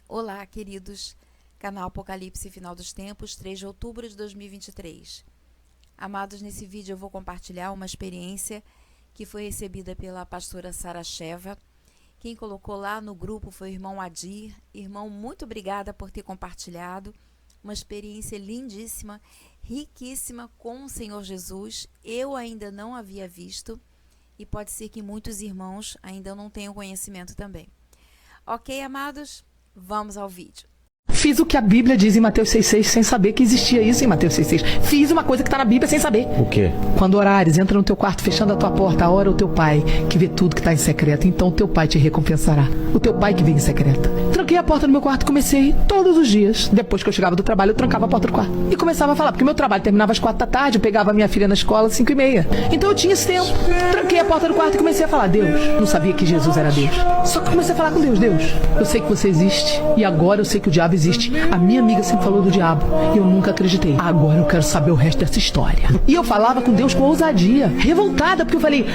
Olá, queridos. Canal Apocalipse Final dos Tempos, 3 de outubro de 2023. Amados, nesse vídeo eu vou compartilhar uma experiência que foi recebida pela pastora Sara Sheva. Quem colocou lá no grupo foi o irmão Adir. Irmão, muito obrigada por ter compartilhado. Uma experiência lindíssima, riquíssima com o Senhor Jesus. Eu ainda não havia visto e pode ser que muitos irmãos ainda não tenham conhecimento também. Ok, amados? Vamos ao vídeo. Fiz o que a Bíblia diz em Mateus 6,6 sem saber que existia isso em Mateus 6,6. Fiz uma coisa que está na Bíblia sem saber. O quê? Quando orares, entra no teu quarto, fechando a tua porta, ora o teu pai, que vê tudo que está em secreto. Então o teu pai te recompensará. O teu pai que vem em secreto. Tranquei a porta do meu quarto e comecei todos os dias. Depois que eu chegava do trabalho, eu trancava a porta do quarto. E começava a falar, porque meu trabalho terminava às 4 da tarde, eu pegava minha filha na escola às 5:30. Então eu tinha esse tempo. Tranquei a porta do quarto e comecei a falar, Deus. Não sabia que Jesus era Deus. Só que comecei a falar com Deus, Deus, eu sei que você existe. E agora eu sei que o diabo existe. A minha amiga sempre falou do diabo e eu nunca acreditei. Agora eu quero saber o resto dessa história. E eu falava com Deus com ousadia, revoltada, porque eu falei,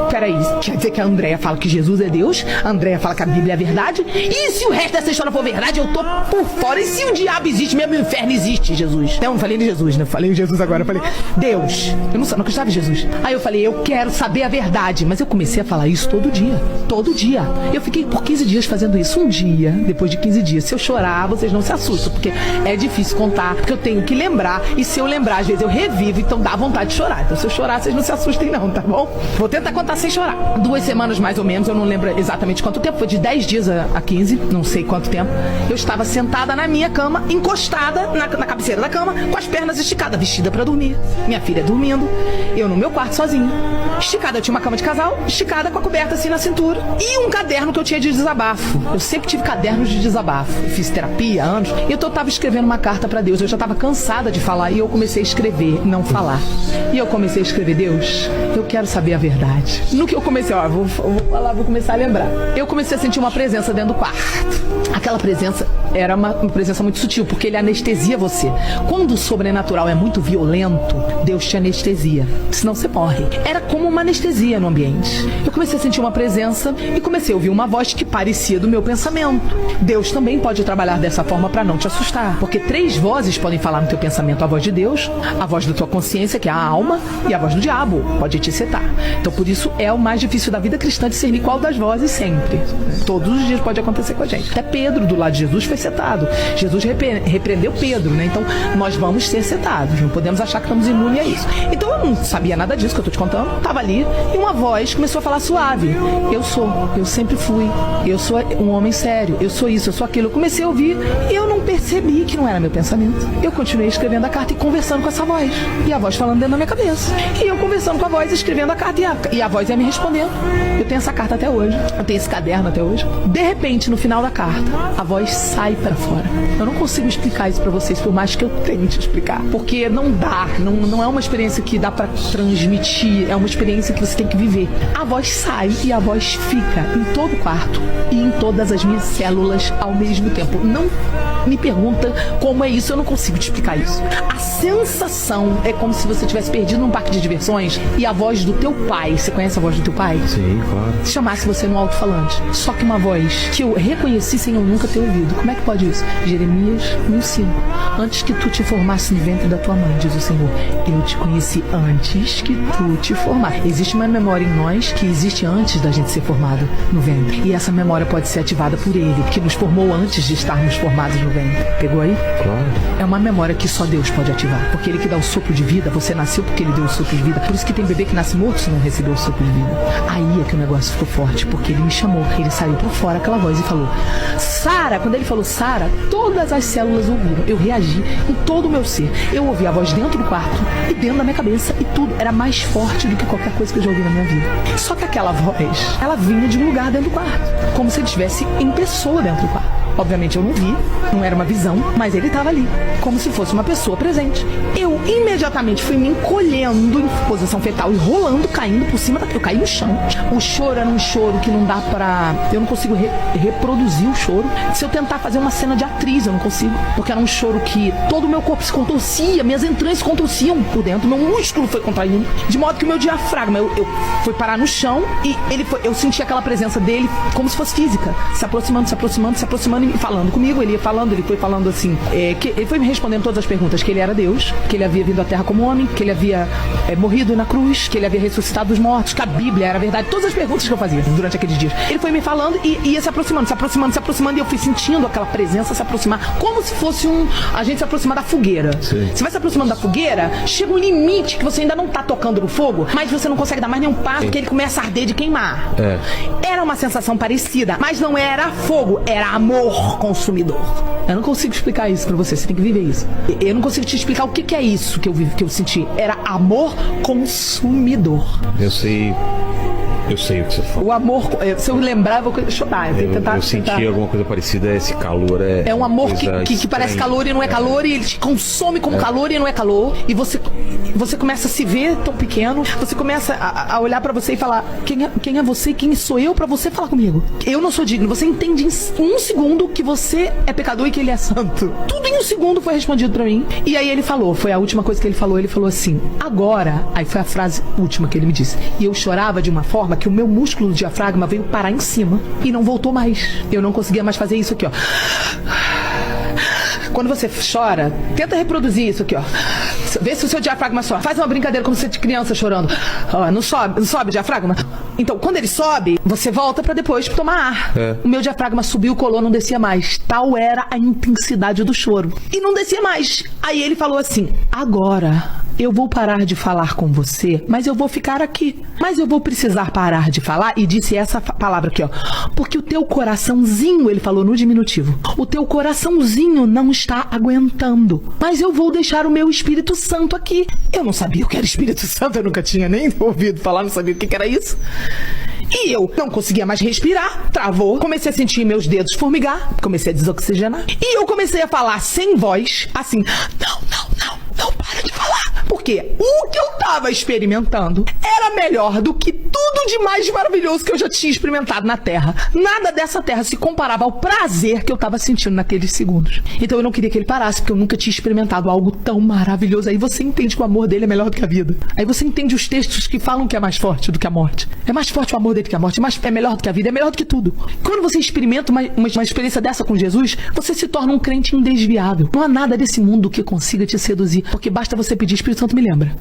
peraí, quer dizer que a Andréia fala que Jesus é Deus? A Andréia fala que a Bíblia é verdade? E se o resto dessa história for verdade, eu tô por fora. E se o diabo existe, mesmo o inferno existe, Jesus? Não falei de Jesus, né? Falei em Jesus agora. Eu falei, Deus, eu não acreditava em Jesus. Aí eu falei, eu quero saber a verdade. Mas eu comecei a falar isso todo dia. Todo dia. Eu fiquei por 15 dias fazendo isso. Um dia, depois de 15 dias, se eu chorar, vocês não se assustam, porque é difícil contar, porque eu tenho que lembrar, e se eu lembrar, às vezes eu revivo, então dá vontade de chorar. Então se eu chorar, vocês não se assustem não, tá bom? Vou tentar contar sem chorar. 2 semanas mais ou menos, eu não lembro exatamente quanto tempo, foi de 10 dias a 15, não sei quanto tempo. Eu estava sentada na minha cama, encostada na cabeceira da cama, com as pernas esticadas, vestida pra dormir. Minha filha dormindo, eu no meu quarto sozinha. Esticada, eu tinha uma cama de casal, esticada com a coberta assim na cintura. E um caderno que eu tinha de desabafo. Eu sempre tive cadernos de desabafo. Eu fiz terapia há anos. E eu estava escrevendo uma carta pra Deus. Eu já estava cansada de falar. E eu comecei a escrever, não falar. E eu comecei a escrever, Deus, eu quero saber a verdade. No que eu comecei, vou falar, vou começar a lembrar. Eu comecei a sentir uma presença dentro do quarto. Aquela presença era uma presença muito sutil, porque ele anestesia você. Quando o sobrenatural é muito violento, Deus te anestesia, senão você morre. Era como uma anestesia no ambiente. Eu comecei a sentir uma presença e comecei a ouvir uma voz que parecia do meu pensamento. Deus também pode trabalhar dessa forma para não te assustar, porque 3 vozes podem falar no teu pensamento: a voz de Deus, a voz da tua consciência, que é a alma, e a voz do diabo, pode te setar. Então por isso é o mais difícil da vida cristã, discernir qual das vozes sempre. Todos os dias pode acontecer com a gente. Até Pedro, do lado de Jesus, foi setado. Jesus repreendeu Pedro, né? Então nós vamos ser setados, não podemos achar que estamos imunes a isso. Então eu não sabia nada disso que eu tô te contando, estava ali, e uma voz começou a falar suave: eu sempre fui, eu sou um homem sério, eu sou isso, eu sou aquilo. Eu comecei a ouvir e eu não percebi que não era meu pensamento. Eu continuei escrevendo a carta e conversando com essa voz, e a voz falando dentro da minha cabeça, e eu conversando com a voz, escrevendo a carta, e a voz ia me respondendo. Eu tenho essa carta até hoje, eu tenho esse caderno até hoje. De repente, no final da carta, a voz sai para fora. Eu não consigo explicar isso para vocês, por mais que eu tente explicar, porque não dá, não é uma experiência que dá para transmitir, é uma experiência que você tem que viver. A voz sai e a voz fica em todo o quarto e em todas as minhas células ao mesmo tempo. Não me pergunta como é isso, eu não consigo te explicar isso. A sensação é como se você tivesse perdido num parque de diversões e a voz do teu pai, você conhece a voz do teu pai? Sim, claro. Chamasse você no alto-falante. Só que uma voz que eu reconheci sem eu nunca ter ouvido. Como é que pode isso? Jeremias 1:5. Antes que tu te formasse no ventre da tua mãe, diz o Senhor, eu te conheci antes que tu te formasse. Existe uma memória em nós que existe antes da gente ser formado no ventre. E essa memória pode ser ativada por Ele, que nos formou antes de estarmos formados no ventre. Pegou aí? Claro. É uma memória que só Deus pode ativar. Porque Ele que dá o sopro de vida, você nasceu porque Ele deu o sopro de vida. Por isso que tem bebê que nasce morto se não recebeu o sopro de vida. Aí é que o negócio ficou forte, porque Ele me chamou. Ele saiu por fora aquela voz e falou, Sara. Quando Ele falou Sara, todas as células ouviram. Eu reagi em todo o meu ser. Eu ouvi a voz dentro do quarto e dentro da minha cabeça, e tudo era mais forte do que qualquer coisa que eu já ouvi na minha vida. Só que aquela voz, ela vinha de um lugar dentro do quarto, como se ele estivesse em pessoa dentro do quarto. Obviamente eu não vi, não era uma visão, mas ele estava ali, como se fosse uma pessoa presente. Eu imediatamente fui me encolhendo em posição fetal e rolando, caindo por cima eu caí no chão. O choro era um choro que não dá pra... Eu não consigo reproduzir o choro. Se eu tentar fazer uma cena de atriz, eu não consigo. Porque era um choro que todo o meu corpo se contorcia, minhas entranhas se contorciam por dentro, meu músculo foi contraindo, de modo que o meu diafragma, eu fui parar no chão e eu senti aquela presença dele como se fosse física, se aproximando, se aproximando, se aproximando, falando comigo, ele foi falando assim, que ele foi me respondendo todas as perguntas, que ele era Deus, que ele havia vindo à Terra como homem, que ele havia morrido na cruz, que ele havia ressuscitado dos mortos, que a Bíblia era verdade, todas as perguntas que eu fazia durante aqueles dias. Ele foi me falando e ia se aproximando, e eu fui sentindo aquela presença se aproximar, como se fosse a gente se aproximar da fogueira. Sim. Você vai se aproximando da fogueira, chega um limite que você ainda não tá tocando no fogo, mas você não consegue dar mais nenhum passo, porque ele começa a arder de queimar. Era uma sensação parecida, mas não era fogo, era amor consumidor. Eu não consigo explicar isso pra você tem que viver isso. Eu não consigo te explicar o que é isso que eu senti. Era amor consumidor. Eu sei o que você fala. O amor, se eu lembrar, eu vou chorar. Eu senti alguma coisa parecida, esse calor é um amor que parece calor e não é calor, e ele te consome como calor e não é calor, e você começa a se ver tão pequeno, você começa a olhar pra você e falar, quem é você, quem sou eu pra você falar comigo? Eu não sou digno. Você entende em um segundo que você é pecador e que ele é santo. Tudo em um segundo foi respondido pra mim. E aí ele falou, foi a última coisa que ele falou assim, agora, aí foi a frase última que ele me disse, e eu chorava de uma forma que o meu músculo do diafragma veio parar em cima e não voltou mais. Eu não conseguia mais fazer isso aqui, ó. Quando você chora, tenta reproduzir isso aqui, ó. Vê se o seu diafragma sobe. Faz uma brincadeira como se fosse de criança chorando. Ó, não sobe o diafragma? Então, quando ele sobe, você volta pra depois tomar ar. O meu diafragma subiu, colou, não descia mais. Tal era a intensidade do choro. E não descia mais. Aí ele falou assim, agora eu vou parar de falar com você, mas eu vou ficar aqui. Mas eu vou precisar parar de falar, e disse essa palavra aqui, ó. Porque o teu coraçãozinho, ele falou no diminutivo, o teu coraçãozinho não está aguentando. Mas eu vou deixar o meu Espírito Santo aqui. Eu não sabia o que era Espírito Santo, eu nunca tinha nem ouvido falar, não sabia o que era isso. E eu não conseguia mais respirar, travou, comecei a sentir meus dedos formigar, comecei a desoxigenar. E eu comecei a falar sem voz, assim, não para de falar. Porque o que eu tava experimentando era melhor do que tudo de mais maravilhoso que eu já tinha experimentado na Terra. Nada dessa Terra se comparava ao prazer que eu tava sentindo naqueles segundos. Então eu não queria que ele parasse, porque eu nunca tinha experimentado algo tão maravilhoso. Aí você entende que o amor dele é melhor do que a vida. Aí você entende os textos que falam que é mais forte do que a morte. É mais forte o amor dele que a morte, é melhor do que a vida, é melhor do que tudo. Quando você experimenta uma experiência dessa com Jesus, você se torna um crente indesviável. Não há nada desse mundo que consiga te seduzir, porque basta você pedir. Espírito Santo, me lembra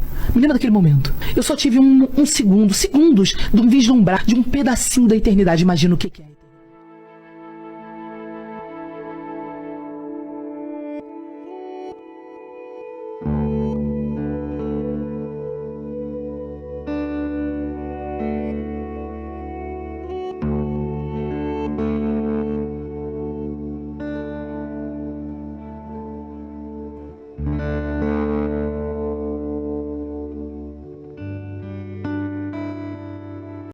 daquele momento. Eu só tive segundos de um vislumbrar de um pedacinho da eternidade. Imagina o que é.